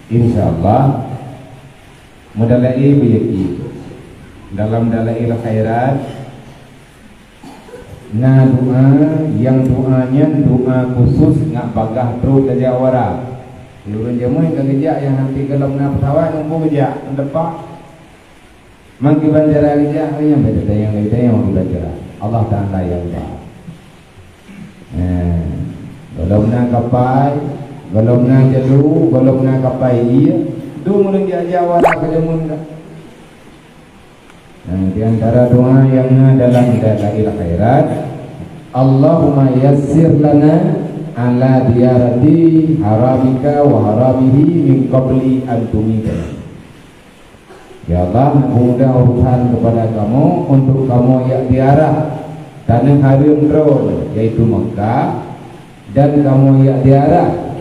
insyaallah medalai bejeki dalam dalai khairat na doa yang doanya doa khusus ngak bagah terus kerja wara lurun jamu kerja yang nanti kalau na petawa nunggu kerja depak mangkiban jara kerja yang beda yang belajar Allah Taala yang ba golong na kapai golong na jalu golong na kapai dia tu mulai dia wara kerja mun. Di antara doa yang dalam dalil khairat, Allahumma yassir lana ala diyarati haramika wa haramihi min qabli an tumita. Ya Allah, mudah urusan kepada kamu untuk kamu yang diarah tanah haram ron yaitu Mekah, dan kamu yang diarah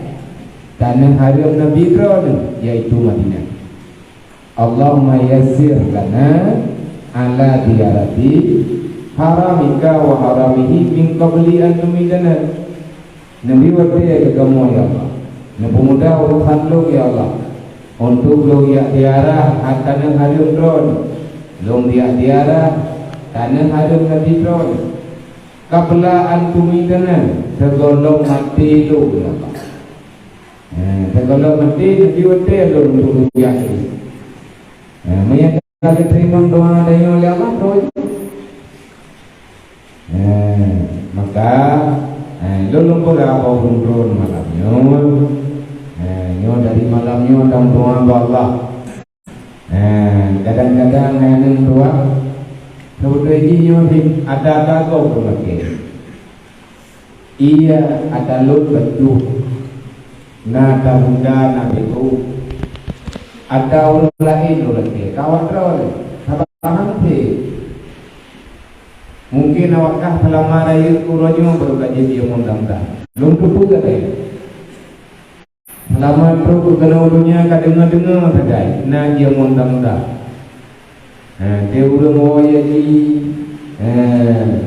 tanah haram Nabi ron yaitu Madinah. Allahumma yassir lana ala diyarati haramika wa haramihi min qabli an tumidana. Nabi wate ke kamu ya Allah, nabi mudah urusan lu ya Allah untuk lu ya diarah tanah haram ron lu ya diarah tanah haram Nabi ron qabla an tumidana segolong mati lu ya Allah. Segolong mati Nabi wate lu untuk ya kalau terima doa dari Allah terus, maka lulung pula apa urun malamnya, dari malamnya dalam doa Allah. Kadang-kadang yang doa, sebetulnya ada kagok berbagai. Ia ada lut betul, nada muda nabi itu. Ada orang lain lagi, kawan terus, sabar nanti. Mungkin awakah selama raya kurangnya baru kaji dia mudah-mudah. Belum juga deh. Selama terus kena kadang-kadang saja. Nah dia mudah-mudah. Dia udah mau jadi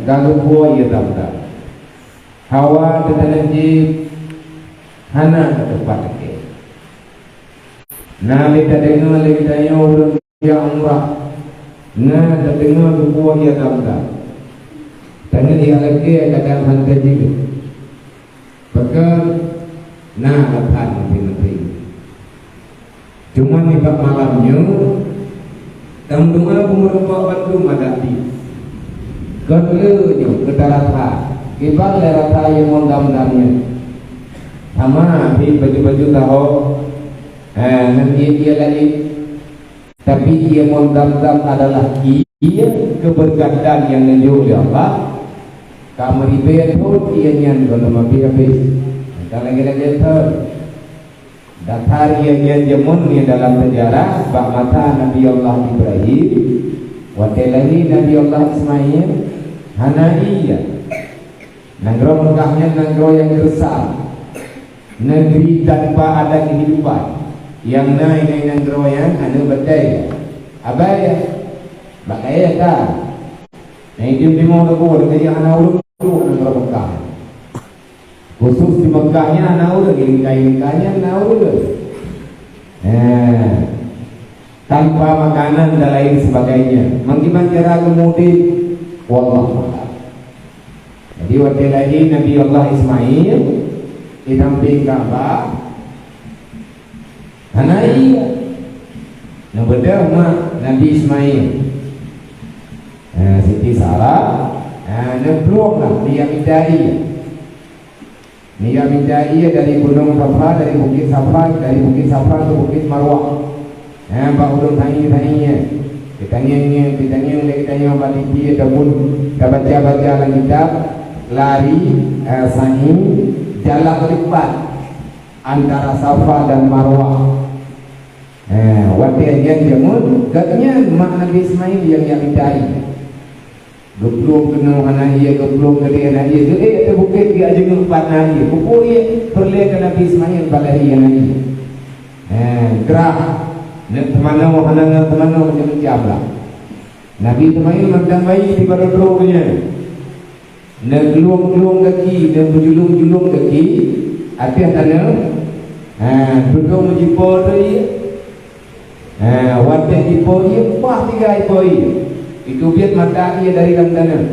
kalau buat dia tak mudah. Hawa tertanam hana ke tempat lagi. Nah kita dengar lagi tanya orang yang umrah. Nah kita dengar buat dia tak mudah. Tanya dia lagi kadang hantar juga. Bahkan nah lepas nanti. Cuma ni bab malamnya tam doa pemurubah bantu madapi. Kedua ke darata. Kibal darata yang mondam-damnya. Sama di baju-baju tahu nanti dia lagi. Tapi dia mondam-dam adalah ia keberkatan yang menunjuk oleh Allah. Kamu ribet pun ia nyan kalau habis. Kalau lagi-lagi ter datar ia nyan jemun ni dalam sejarah bak mata Nabi Allah Ibrahim, wakilani Nabi Allah Ismail, Hanaiyah. Negara Mekahnya negara yang besar, negeri tanpa ada kehidupan. Yang naik negara yang anu betai, abaya, bakaya tak. Nah itu di mana kau dengan yang anak urut negara Mekah. Khusus di Mekahnya anak urut, lingkai-lingkainya anak urut. Tanpa makanan dan lain sebagainya. Bagaimana cara kemudian? Wallah. Jadi waktu lagi Nabi Allah Ismail di samping Ka'bah, Hanaiyah. Nah betul mak Nabi Ismail. Siti Sarah, nebelum lah dia Midai. Dia Midai dari Gunung Safa, dari Bukit Safa, dari Bukit Safa ke Bukit Marwah. Pak ulun tanya-tanya. Kita balik dia tabun, kita baca dalam kitab, lari, sahih, jalan lipat antara Safa dan Marwah. Waktu yang jamun, katanya mak Nabi Ismail yang Midai. Geblok kena anak ia, geblok kena anak ia. Ada bukit dia aja ngempat anak ia. Pukul ia perleh ke Nabi Ismail balai anak ia. Gerak. Temanau anak temanau macam jabla. Nabi Ismail macam bayi di pada peluknya. Nak gelung-gelung kaki dan berjulung-julung kaki. Atas tanah. duduk menjipo tu dia. Wadah jipo dia, wah 3 ekor dia. Itu biar mata dia dari dalam tanah.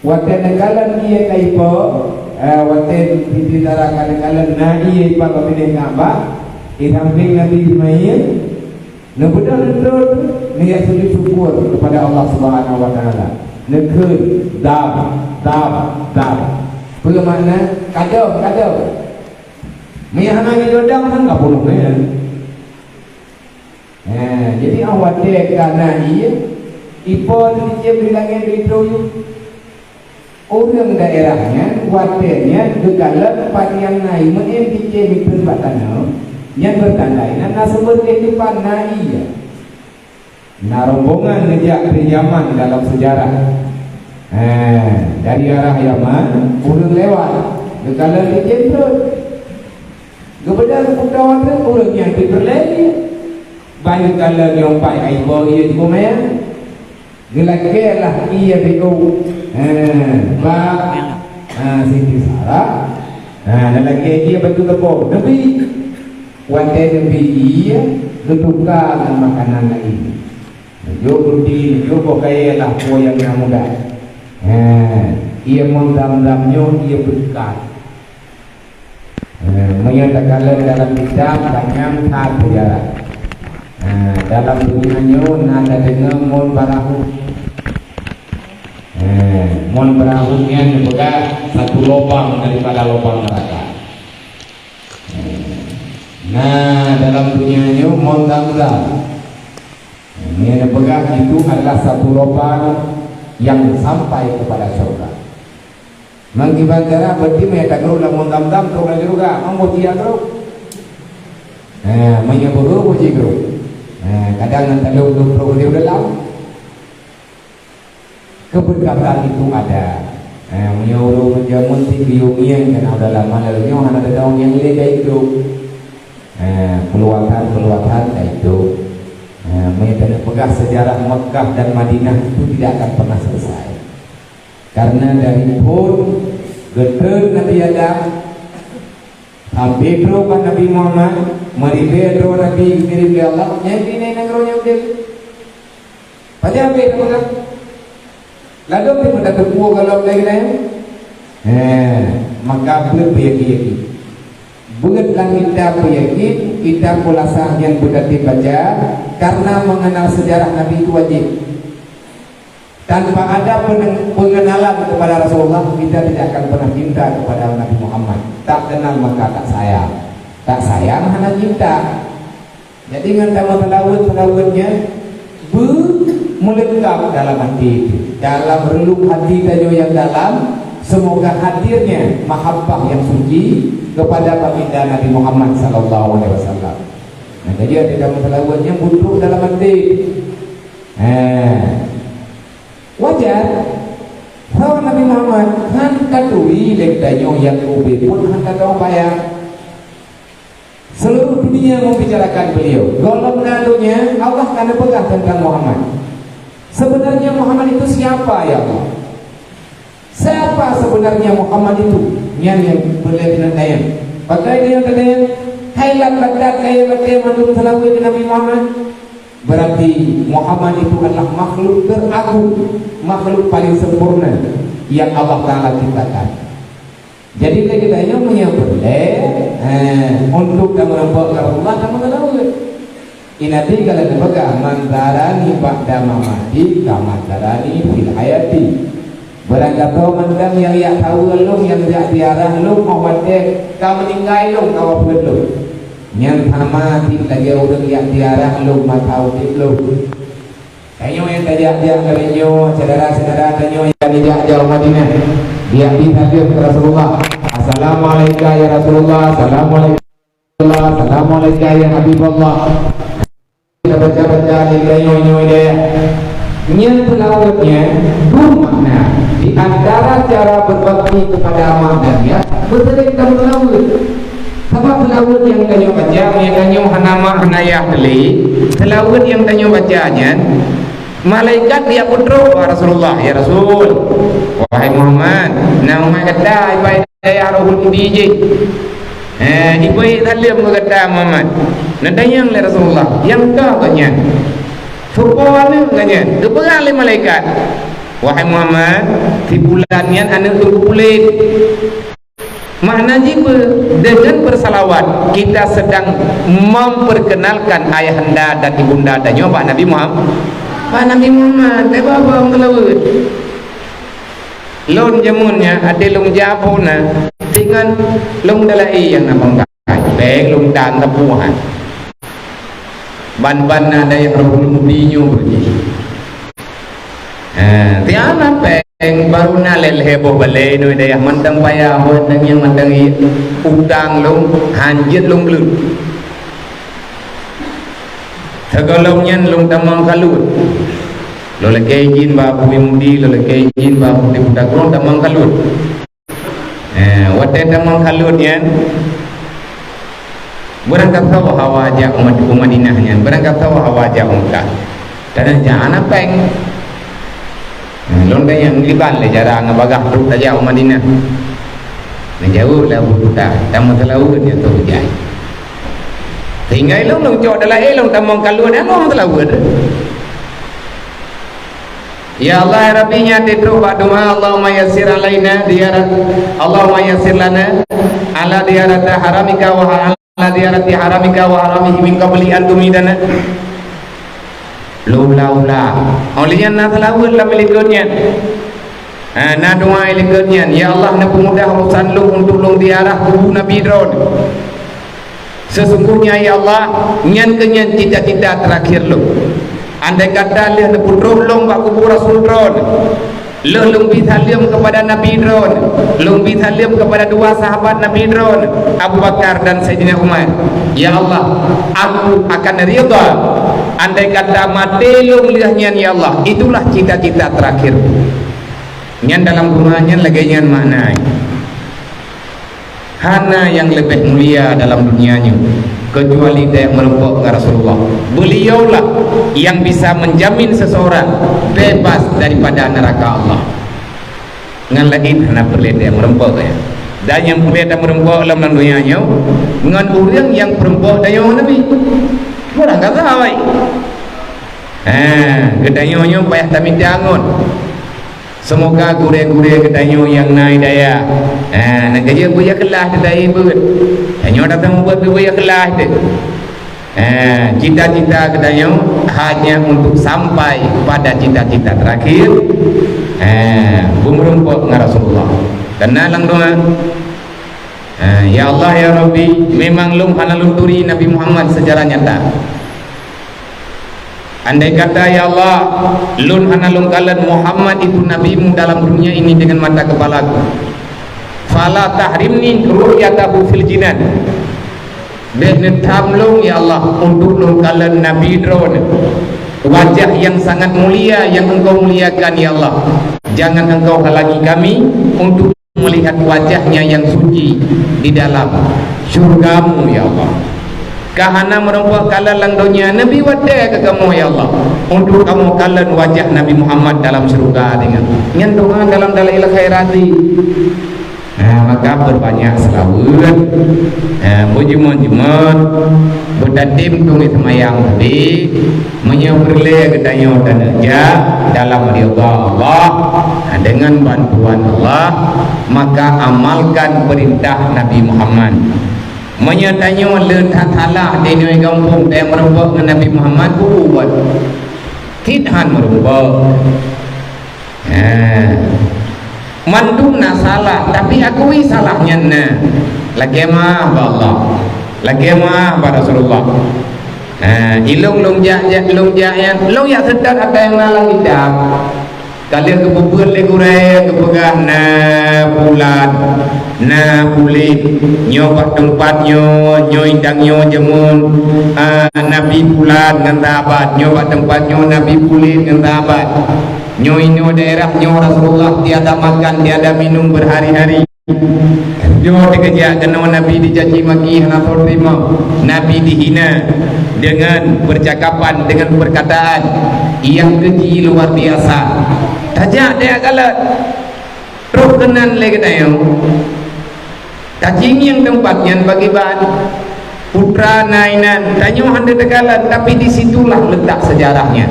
Wadah nekalan dia kaipo, wadah ditarakan nekalan nahi ipa kapilih Kaabah, samping Nabi Ismail. Betul-betul niat sujud syukur kepada Allah Subhanahu wa taala. Nekun dab. Apa makna? Kado. Mihana ni dodang kan enggak puluh ya. Jadi awak dek kana ia ipo dicem di langit itu orang daerahnya wadenya gegalan padian naik men dicem di batana yang bertandai nah sumber kehidupan naik nah rombongan ngejak dari Yaman dalam sejarah dari arah Yaman orang lewat gegalan dicem terus kepada kawan orang yang diperlari banyak kala nyompai aibo ia di kumaya gelaklah ia biku Siti Sarah dan lagi dia betul tepuk tapi wanita Nabi ia bertukar makanan lain jo roti jo pakai lah yang muda ia mendam-damnya ia berkat menyatakan dalam kitab banyak hal sejarah dalam dunianya nada dengan mon perahunya juga satu lubang daripada lubang neraka. Nah dalam dunianya mon damdam ini pegang itu adalah satu lubang yang sampai kepada surga. Mengibadah berarti mereka guru dalam dam-dam terus lagi juga memuji agro. Menyebut puji guru. Kadang nanti lu terus dia dalam. Keberkatan itu ada. Menyuruh menjamun tibiumian karena dalam malalnya ada tahun yang lebih itu. Keluaran itu. Menyatakan pegang sejarah Mekah dan Madinah itu tidak akan pernah selesai. Karena dari pun geter Nabi Adam sampai berubah Nabi Muhammad meribedro Nabi kirim oleh Allah yang ini negronya udah pada apa itu kan lalu kita dah terpuas kalau lagi lain maka berpiyaki buatlah kita pulasah yang sudah dibaca karena mengenal sejarah Nabi itu wajib. Tanpa ada pengenalan kepada Rasulullah, kita tidak akan pernah cinta kepada Nabi Muhammad. Tak kenal maka tak sayang. Tak sayang hanya cinta. Jadi dengan telawut-telawutnya melengkap dalam hati itu. Dalam relung hati kita yang dalam, semoga hadirnya mahabbah yang suci kepada baginda Nabi Muhammad sallallahu alaihi wasallam. Nah, jadi ada dalam telawutnya butuh dalam hati. Wajar kalau Nabi Muhammad kan katui lekdanyo yang ubi pun hendak kau bayar seluruh dunia membicarakan beliau golong nalunya Allah karena pegang tentang Muhammad. Sebenarnya Muhammad itu siapa ya Allah? Siapa sebenarnya Muhammad itu? Yang boleh dinatayang pakai dia katanya hailat badat kaya badat mandur selawat Nabi Muhammad. Berarti Muhammad itu adalah makhluk teragung, makhluk paling sempurna yang Allah Ta'ala ciptakan. Jadi kita hanya menyebutnya untuk menempat Allah dan mengenal. Inati kalau dipegang mantarani ba'da mamati kamantarani fil hayati. Berangkatau mandam yang ia tahu lu yang tidak diarah lu mawade kau meninggal lu kau buat lu. Yang sama lagi orang yang diarah lu matau lu. Kanyo yang tajak dia kanyo saudara-saudara kanyo yang dijak jauh Madinah. Dia dihadir ke Rasulullah. Assalamualaikum ya Rasulullah. Assalamualaikum ya Habibullah. Kita baca-baca di kanyo dia. Yang telawutnya dua makna. Di antara cara berbakti kepada amanahnya betul kita telawut. Sebab telawut yang kanyo baca yang kanyo hanama hanayah li telawut yang kanyo bacanya malaikat dia putro Rasulullah ya Rasul wahai Muhammad nama kata baik daya rohul DJ ibai talim kata Muhammad nadayang le Rasulullah yang ka kanya supone kanya kepegang le malaikat wahai Muhammad di bulan yang anda tunggu bulan makna jiwa dengan bersalawat kita sedang memperkenalkan ayahanda dan ibunda adanya Pak Nabi Muhammad bapa ngelawat lon jamunnya ada long jabona dengan long dalai yang nampak baik long dan tepuhan ban-ban ada yang rohul dinyo berji tiada peng baru nalel heboh balai noi daya mandang payah mandang yang mandang utang long hanjit long lut Tagalongnya long tamang kalut lo lagi jin babu mudi lo lagi jin babu di budak long tamang kalut wate tamang kalutnya berangkat tahu hawa aja umat Madinahnya berangkat tahu hawa aja Mekah dan jangan apa yang londa yang liban le jarang ngabagah tu saja Madinah jauh lah budak tamu telawud ya tu jai tinggal long cok dalam long tamang kalut long telawud ya Allah ya Rabbi nya tidru ba'duma Allahumma yassir alaina diyarat Allahumma yassir lana ala diyarat haramika wa ala diyarat haramika wa haramihi min qabli an tumidana lula olehnya na telawud lah melikutnya na doa melikutnya ya Allah na pemudah urusan lu untuk lu diarah kubu Nabi Drone sesungguhnya ya Allah nyan kenyan cita-cita terakhir lu andai kata leh na putruh long bak kubur Rasul Drone lung bithalim kepada Nabi Drone lung bithalim kepada dua sahabat Nabi Drone Abu Bakar dan Sayyidina Umar ya Allah aku akan ridha andai kata mati lung liahnya ya Allah itulah cita-cita terakhir nyan dalam rumahnya lagi nyan makna hana yang lebih mulia dalam dunianya kecuali dia merempok ke Rasulullah beliaulah yang bisa menjamin seseorang bebas daripada neraka Allah ngan lagi hana perlu dia merempok ya dan yang perlu dia merempok dalam dunianya ngan orang yang perempok daya Nabi orang kata awai gedanya payah tak minta angon semoga gure-gure ketanyo yang naik daya nak kerja buaya kelas tu daya pun tanyo datang buat buaya kelas tu cita-cita ketanyo hanya untuk sampai pada cita-cita terakhir bermerumpuk dengan Rasulullah kena lang doa ya Allah ya Rabbi memang lum hana lunturi Nabi Muhammad secara nyata andai kata ya Allah lun hana lun kalan Muhammad itu nabimu dalam dunia ini dengan mata kepalaku fala tahrimni ru'yatahu fil jinan dengan tamlung ya Allah untuk lun kalan Nabi Drone wajah yang sangat mulia yang engkau muliakan ya Allah jangan engkau halangi kami untuk melihat wajahnya yang suci di dalam syurgamu ya Allah kahana merempok kalan lang dunia Nabi wadai ke kamu ya Allah untuk kamu kalan wajah Nabi Muhammad dalam surga dengan doa dalam dalail khairati maka berbanyak selawat mujimon berdatim tunggu semayang tadi menyeberle ketanyo danaja dalam ridha Allah dengan bantuan Allah maka amalkan perintah Nabi Muhammad menyatanya letak salah di negeri kampung yang merubah dengan Nabi Muhammad buat tidak merubah mandumna salah tapi akui salahnya lagi maaf Allah lagi maaf Rasulullah ilung lung jak lung ya sedar ada yang nalang hidup kalian kebubuhan legure kepegah na bulan na kulit nyoba tempatnya nyoindangnya jemun Nabi bulan dengan tabat nyoba tempatnya Nabi kulit dengan tabat nyoinyo daerahnya Rasulullah tiada makan tiada minum berhari-hari nyo dikejar kena Nabi dicaci maki hana terima Nabi dihina dengan percakapan dengan perkataan yang keji luar biasa tajak dia kalat roh kenan lagi tayo kacing yang tempatnya bagi bahan putra nainan tanyo handa tegalan, tapi disitulah letak sejarahnya.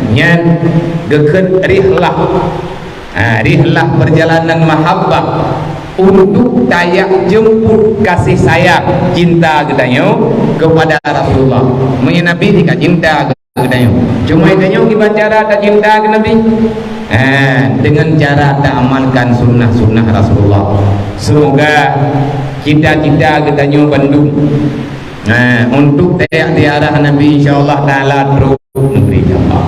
Nyan geket rihlah, rihlah perjalanan mahabbah untuk tayak jemput kasih sayang cinta gedanyo kepada Rasulullah. Menye Nabi tika cinta gedanyo. Cuma gedanyo gimana cara tak cinta ke Nabi? Dengan cara tak amalkan sunnah-sunnah Rasulullah. Semoga cita-cita gedanyo Bandung untuk tayak di arah Nabi insyaallah taala terus negeri Allah.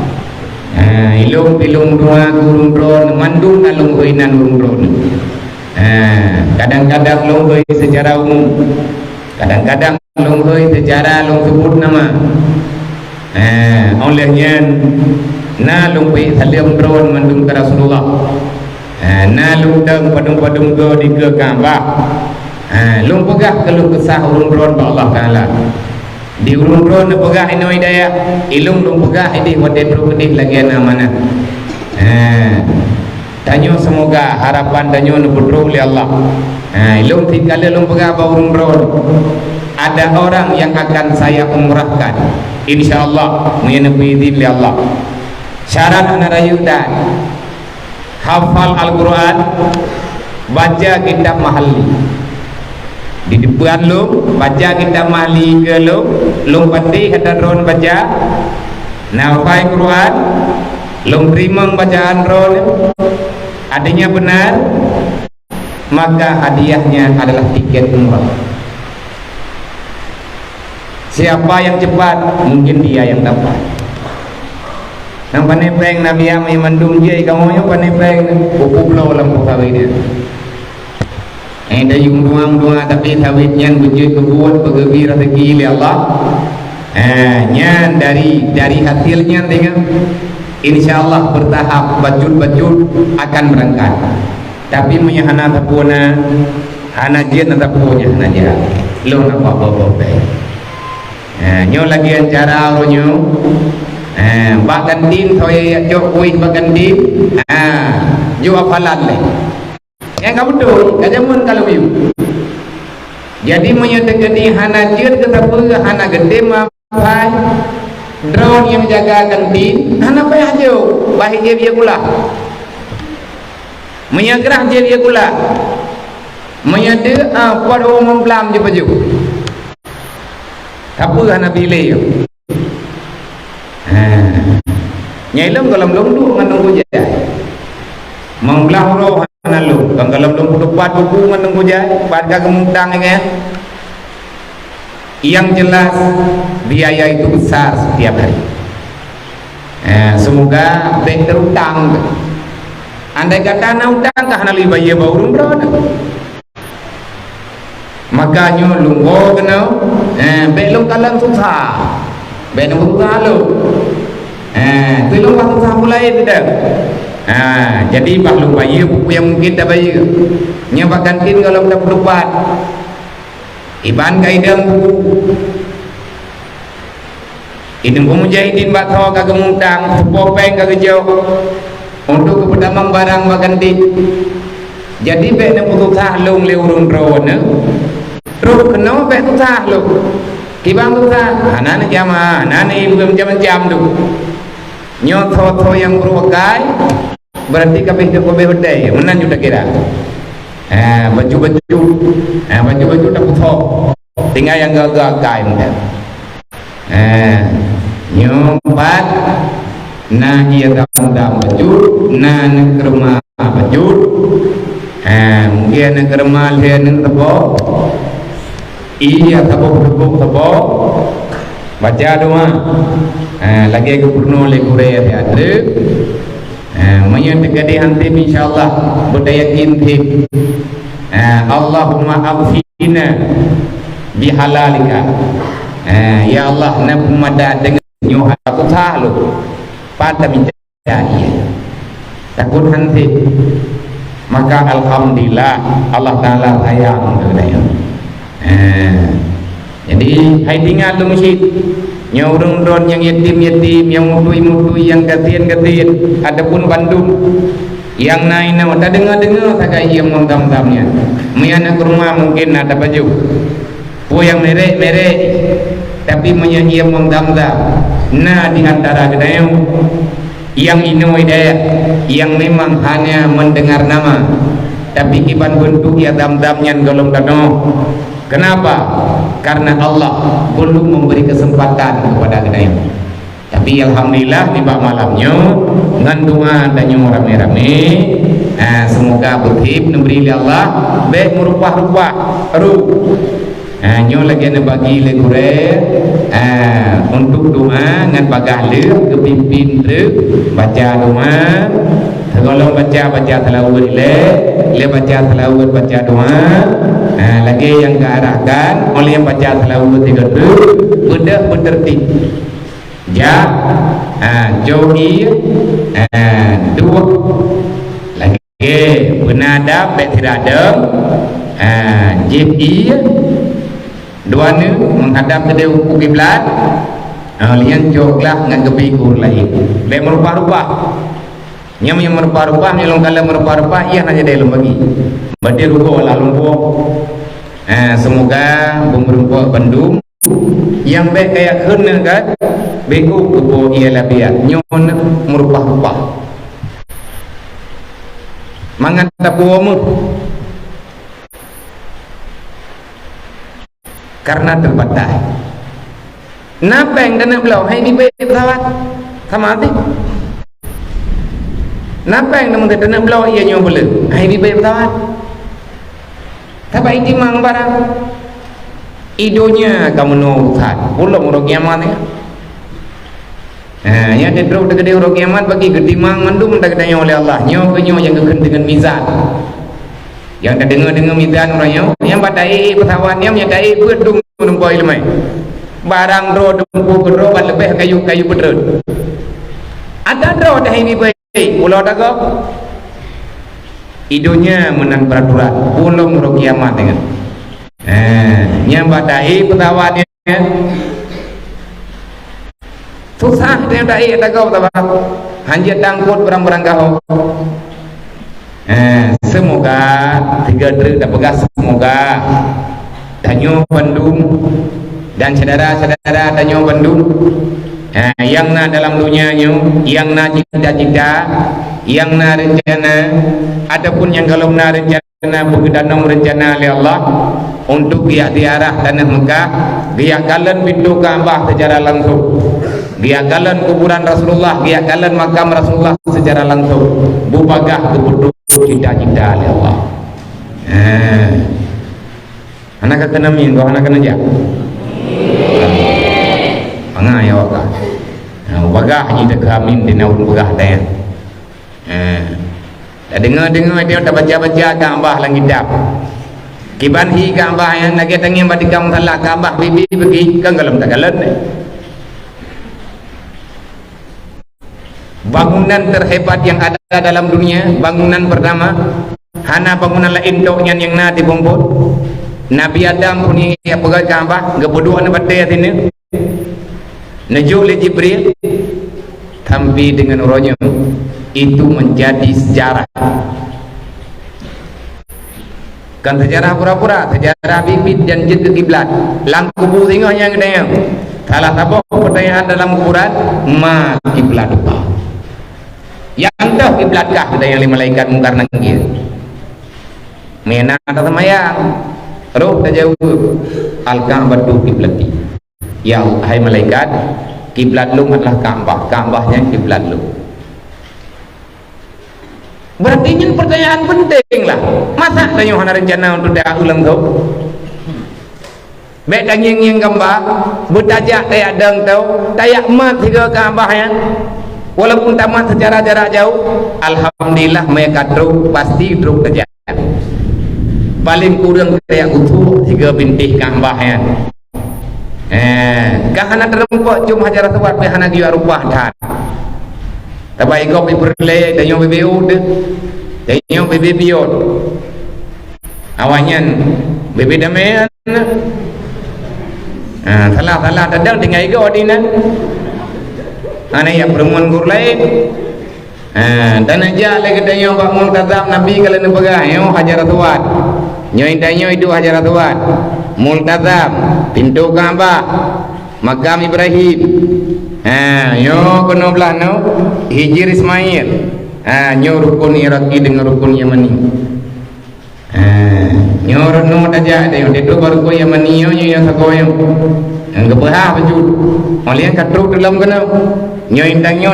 Ilung dua gurung drone mandung alung hoinan gurung drone. Kadang-kadang longhoi secara umum, kadang-kadang longhoi secara long sebut nama. Olehnya na longhoi salim drone mandung ke Rasulullah, na lungdeng padung-padung go di ke Ka'bah, long pegah kalau kesah urun drone ba Allah Taala. Di urun drone pegah ino hidayah, ilung long pegah ini wadai berukudih lagi mana. Tanyo semoga harapan tanyo nubudro oleh Allah. Ilung tikala lung pegaba umroh. Ada orang yang akan saya umrahkan insyaallah menyenepi izin oleh Allah. Syarat anak rayudan hafal Al-Quran, baca kitab mahali. Di depan lu baca kitab mahali ke lu pati kata drone baca nafai Quran, lu terima bacaan drone adanya benar, maka hadiahnya adalah tiket umrah. Siapa yang cepat, mungkin dia yang dapat. Nang panepeng Nabi Amai mandung je kamu yo panepeng buku pulau lampu kawin dia. Ada yung doang tapi kawinnya bujut kebuat begebi rezeki oleh Allah. Nyan dari hasilnya dengan insyaallah bertahap bajut akan berangkat. Tapi menyahana tapuna hana jet na tapunya hana dia. Lo na apa-apa baik. Nyo lagi acara ronyo. Bahkan din thoy jok kuih bahkan din. Jo apalan le. Yang kamu betul, kajamun kalau you. Jadi menyatakan hana jet ke tapuna hana gede mapai. Drone yang jaga kantin, anak payah jauh, baik dia pula. Menyagrah dia pula. Menyada pada orang membelam je baju. Apa anak pilih? Nyailam dalam lomdu ngandung hujai. Membelah roh anak lu, dalam lomdu depan buku ngandung hujai, pada kemudang ingat. Yang jelas biaya itu besar setiap hari. Semoga bank terutang. Andai kata nak utang kah nak lebih bayar baru umrah. Makanya lunggo kena belum kalang susah. Belum susah lu. Belum susah mulai tidak. Jadi baru bayar buku yang mungkin tak bayar. Nyabakan tin kalau tak berubah. Iban kaidang buku idung pemujahidin batho kagak mutang popeng kagak jauh untuk kepertamang barang baganti. Jadi be na putu tahlung le urung drone terus kena be tu tahlung kibang tu tah anak jama anak belum jam tu nyot tho yang berukai berarti kabeh de kobe bedai menan juta kira. Baju tak putok, tinggal yang gagak kai muda. Nyompat, na ia dam baju, na kerma baju, mungkin kerma lian tebo, iya tebo, baca doa, lagi ke purno le Korea ada. Menyatakan hanti insyaallah berdaya kinti. Allahumma afina bihalalika. Ya Allah napumada dengan nyuha aku tahu pada minjai takut hanti, maka alhamdulillah Allah Taala sayang kepada. Jadi hai tinggal tu masjid nyorong drone yang yatim yang mutui yang gatin adapun Bandung Yang naik nak tak dengar sakai ia mengdam-damnya. Anak ke rumah mungkin ada baju. Pu yang merek tapi ia mengdam-dam. Nah di antara kita yang inoi daya, yang memang hanya mendengar nama, tapi kiban bentuk ia dam-damnya golong dano. Kenapa? Karena Allah belum memberi kesempatan kepada kita. Tapi alhamdulillah di malamnya ngan doa dan rame-rame, semoga berhib memberi Allah baik merubah-rubah ruh. Nyo lagi nak bagi legure untuk doa ngan bagah le kepimpin le baca doa. Kalau baca selawat le baca selawat baca doa. Lagi yang kearahkan oleh yang baca selawat tiga tu bedah bertertib. Ja, jogi, dua, lagi benada, betirada, ji, dua ni menghadap ke depan kiblat, lian joglah dengan kepikur lain. Dia merubah-rubah, yang merubah-rubah, yang kalau merubah-rubah, ia hanya dalam bagi. Berarti rupa lalu semoga bumbu Bandung yang baik kayak kena kan. Bego kubo ialah biar nyon merubah-rubah. Mangan tapuamu karena terbatas. Napa yang kena belau? Hai ni baik pesawat sama hati. Napa yang namun kena belau ia nyon boleh? Hai ni baik pesawat. Tapi ini mang barang. Idonya kamu nongkat. Pulau orang kiamat ni. Ya dia terus dekat orang kiamat bagi ketimang mandum tak katanya oleh Allah nyo kenyo yang keken dengan mizan yang tak dengar mizan orangnya yang badai pesawatnya yang dai berdum menumpoi lemai barang ro dempu kedro ban lebih kayu pedrut ada ro dah ini baik pulau dago idonya menang peraturan pulau orang kiamat dengan yang badai pesawatnya susah dia tak ada kau tak apa. Hanya tangkut barang-barang kau. Semoga tiga truk dah pegas semoga Tanyo Bandung dan saudara-saudara Tanyo Bandung yang na dalam dunianya, yang na cita-cita, yang na rencana, adapun yang kalau na rencana begedanong rencana oleh Allah untuk dia diarah tanah Mekah, dia kalian pintu Ka'bah secara langsung. Dia kalian kuburan Rasulullah, dia kalian makam Rasulullah secara langsung. Bubagah kebutuh cita-cita oleh Allah. Anak kena min, kau anak kena jak. Pangai ya wakah. Bagah ni dekat min di naun bagah dah. Dengar dia tak baca Ka'bah langit dap. Kiban hi Ka'bah yang nak tengin badikam salah Ka'bah bibi pergi kan kalau tak kalian. Bangunan terhebat yang ada dalam dunia, bangunan pertama hana bangunan lain doknya yang nanti bombot Nabi Adam punya pegang Ka'bah gebuduk na batai sini najul Jibril tampi dengan rohnya itu menjadi sejarah kan sejarah pura-pura sejarah bibit dan jid ke kiblat lang kubu tengok yang gede salah satu pertanyaan dalam kuburan ma kiblat yang dah kiblatkah kita yang malaikat mungkar nangkir mena atau semayang roh tak jauh al-Ka'bah tu kiblati ya hai malaikat kiblat lu adalah Ka'bahnya kiblat lu berarti ini pertanyaan penting lah masa tanya hana rencana untuk dah ulang tu baik daging yang gambar bertajak tayak deng tau tayak mat tiga Ka'bahnya walaupun tamat secara jarak jauh alhamdulillah mereka truk pasti truk kerja paling kurang kayak utuh 3 bintih Ka'bahnya kahana terempok cuma hajar tuat kahana giwa rupah dah tapi kau berlay dan yang BBU dan yang BBBO awalnya BB damayan salah dadang dengan ego dinan aneh yang perempuan gur lain Dan aja lagi tanya Pak Multazam Nabi kalau nak pegang yo Hajar Aswad. Nyo tanya itu Hajar Aswad. Multazam pintu Kaabah. Makam Ibrahim. Yo kono belah no Hijr Ismail. Nyo rukun Iraki dengan rukun Yamani. Nyo no aja ada yo itu baru ko Yamani yo yang sakoyo. Ang gabah baju. Oleh katruk dalam kena. Nyo indangnya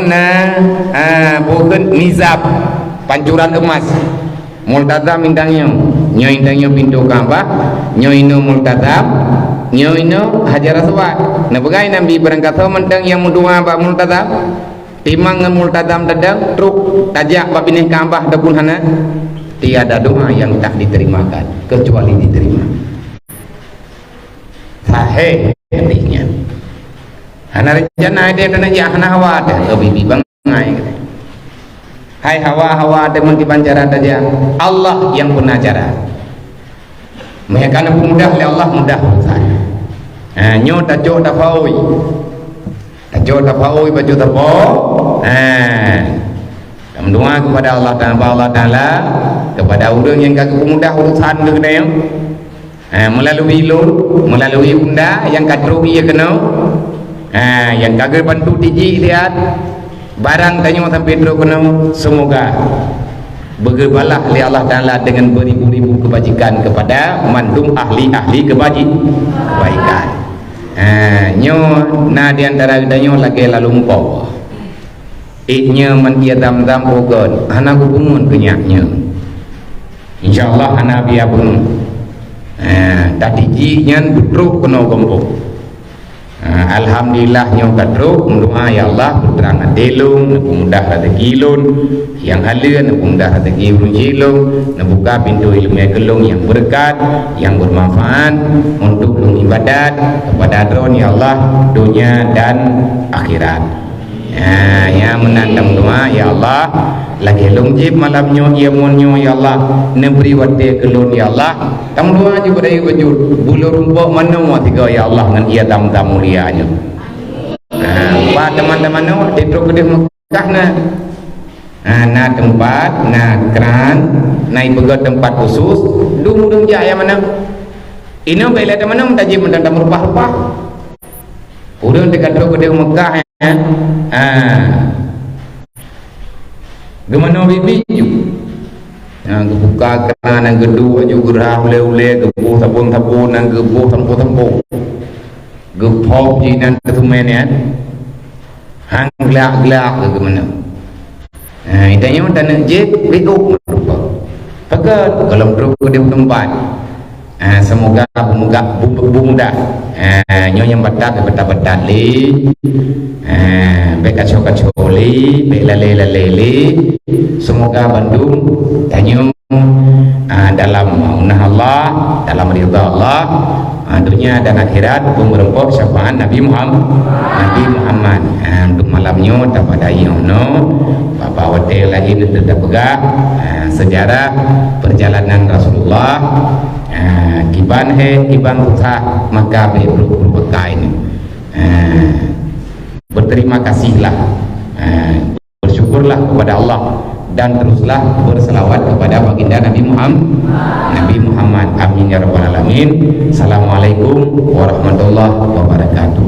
bukan nizab pancuran emas. Multazam indangnya. Nyo indangnya pintu Kaabah. Nyo ino Multazam. Nyo ino Hajar Aswad. Nah bagai Nabi berangkat mentang yang mudua Pak Multazam. Timang Multazam dadang truk tajak bab ini Kaabah ataupun hana. Tiada doa yang tak diterimakan kecuali diterima. Sahih hadisnya. Hana rencana dia dan aja hana hawa ada bibi bangai. Hai hawa ada mesti pancara saja. Allah yang punya cara. Mereka nak mudah oleh Allah mudah urusan. Nyo tajuk tafawi. Tajuk tafawi baju terpo. Doa kepada Allah Taala kepada orang yang kagak mudah urusan ke dia. Melalui lun, melalui bunda yang kadru ia kena. Yang kagak bantu tiji lihat barang tanya sampai terus kena semoga bergebalah oleh Allah Taala dengan beribu-ribu kebajikan kepada mandum ahli-ahli kebaikan. Nyo na di antara danyo lagi lalu mpo. Iknya man dia dam-dam pogon, hana hubungan kenyaknya. Insyaallah hana biya pun. Tadi jinyan putruk kena gombok. Alhamdulillah nyo kadruk mendoa ya Allah putrang adelung mudah rezeki lun yang halal mudah rezeki runjilung buka pintu ilmu gelung yang berkat yang bermanfaat untuk ibadat kepada dron ya Allah dunia dan akhirat. Ya menandang doa ya Allah lagi longjib malamnya ia monyo ya Allah neberi wate kelun ya Allah tam doa juga dari wujud bulu rumpuk mana mau tiga ya Allah dengan ia tam-tam mulianya. Pak teman-teman no tetro gede Mekah na tempat na keran naik begat tempat khusus dung jaya mana ini bela teman mana mentajib menandang rupah-rupah udah dekat gede Mekah. Gemano bibi yang buka keran yang gedung aju gerah ule gebuh sabun yang gebuh tampu gepok jinan ketumen ya hang gelak ke gemano itanya dan jek biuk pakat kalau terus ke tempat semoga bumuda nyonya batak betat li bekacau li belale semoga Bandung tanyum dalam maunah Allah dalam ridha Allah dunia dan akhirat pemberempok syafaat Nabi Muhammad untuk malamnya pada yono Bapak hotel lagi tidak pegah sejarah perjalanan Rasulullah kiban usah maka berbekai ini berterima kasihlah bersyukurlah kepada Allah dan teruslah berselawat kepada baginda Nabi Muhammad amin ya rabbal alamin. Assalamualaikum warahmatullahi wabarakatuh.